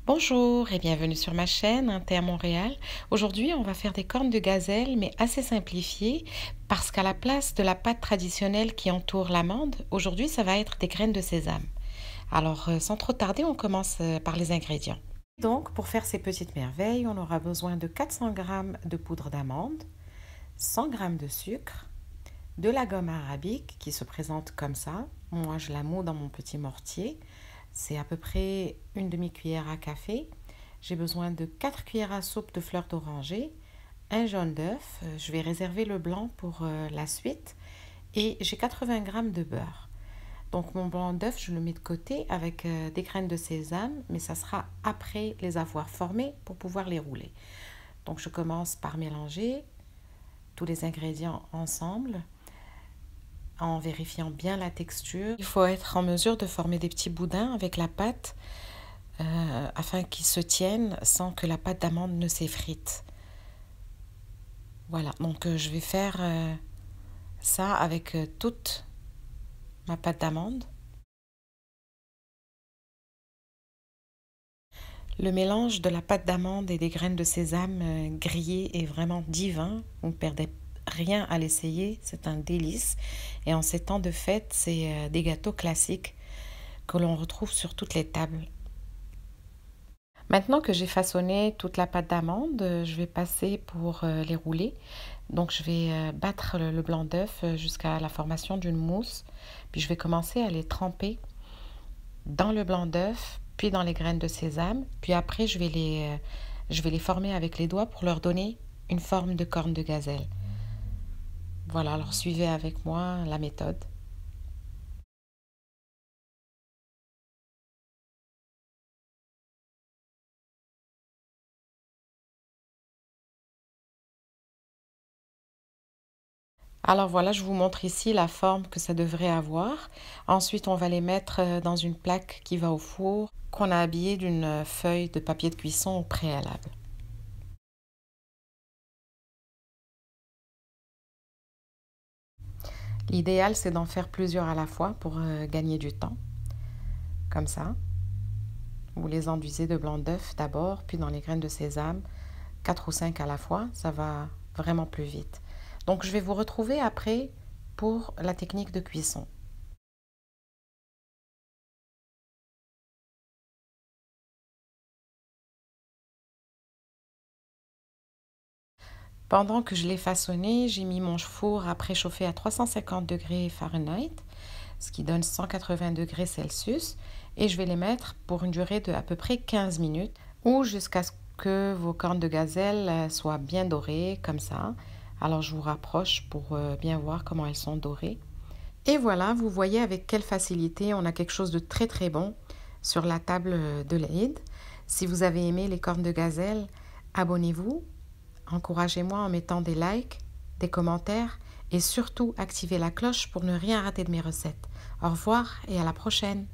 Bonjour et bienvenue sur ma chaîne Un thé à Montréal. Aujourd'hui, on va faire des cornes de gazelle, mais assez simplifiées, parce qu'à la place de la pâte traditionnelle qui entoure l'amande, aujourd'hui, ça va être des graines de sésame. Alors, sans trop tarder, on commence par les ingrédients. Donc, pour faire ces petites merveilles, on aura besoin de 400 g de poudre d'amande, 100 g de sucre, de la gomme arabique qui se présente comme ça. Moi, je la moue dans mon petit mortier. C'est à peu près une demi-cuillère à café. J'ai besoin de 4 cuillères à soupe de fleurs d'oranger, un jaune d'œuf. Je vais réserver le blanc pour la suite. Et j'ai 80 g de beurre. Donc mon blanc d'œuf, je le mets de côté avec des graines de sésame, mais ça sera après les avoir formées pour pouvoir les rouler. Donc je commence par mélanger tous les ingrédients ensemble en vérifiant bien la texture. Il faut être en mesure de former des petits boudins avec la pâte afin qu'ils se tiennent sans que la pâte d'amande ne s'effrite. Voilà, donc je vais faire ça avec toute ma pâte d'amande. Le mélange de la pâte d'amande et des graines de sésame grillées est vraiment divin. Vous ne perdez rien à l'essayer, c'est un délice. Et en ces temps de fête, c'est des gâteaux classiques que l'on retrouve sur toutes les tables. Maintenant que j'ai façonné toute la pâte d'amande, je vais passer pour les rouler. Donc je vais battre le blanc d'œuf jusqu'à la formation d'une mousse. Puis je vais commencer à les tremper dans le blanc d'œuf, puis dans les graines de sésame. Puis après, je vais les former avec les doigts pour leur donner une forme de corne de gazelle. Voilà, alors suivez avec moi la méthode. Alors voilà, je vous montre ici la forme que ça devrait avoir. Ensuite, on va les mettre dans une plaque qui va au four, qu'on a habillée d'une feuille de papier de cuisson au préalable. L'idéal, c'est d'en faire plusieurs à la fois pour gagner du temps. Comme ça. Vous les enduisez de blanc d'œuf d'abord, puis dans les graines de sésame, 4 ou 5 à la fois, ça va vraiment plus vite. Donc je vais vous retrouver après pour la technique de cuisson. Pendant que je l'ai façonné, j'ai mis mon four à préchauffer à 350 degrés Fahrenheit, ce qui donne 180 degrés Celsius, et je vais les mettre pour une durée de à peu près 15 minutes, ou jusqu'à ce que vos cornes de gazelle soient bien dorées, comme ça. Alors je vous rapproche pour bien voir comment elles sont dorées. Et voilà, vous voyez avec quelle facilité on a quelque chose de très très bon sur la table de l'Aïd. Si vous avez aimé les cornes de gazelle, abonnez-vous, encouragez-moi en mettant des likes, des commentaires et surtout activez la cloche pour ne rien rater de mes recettes. Au revoir et à la prochaine.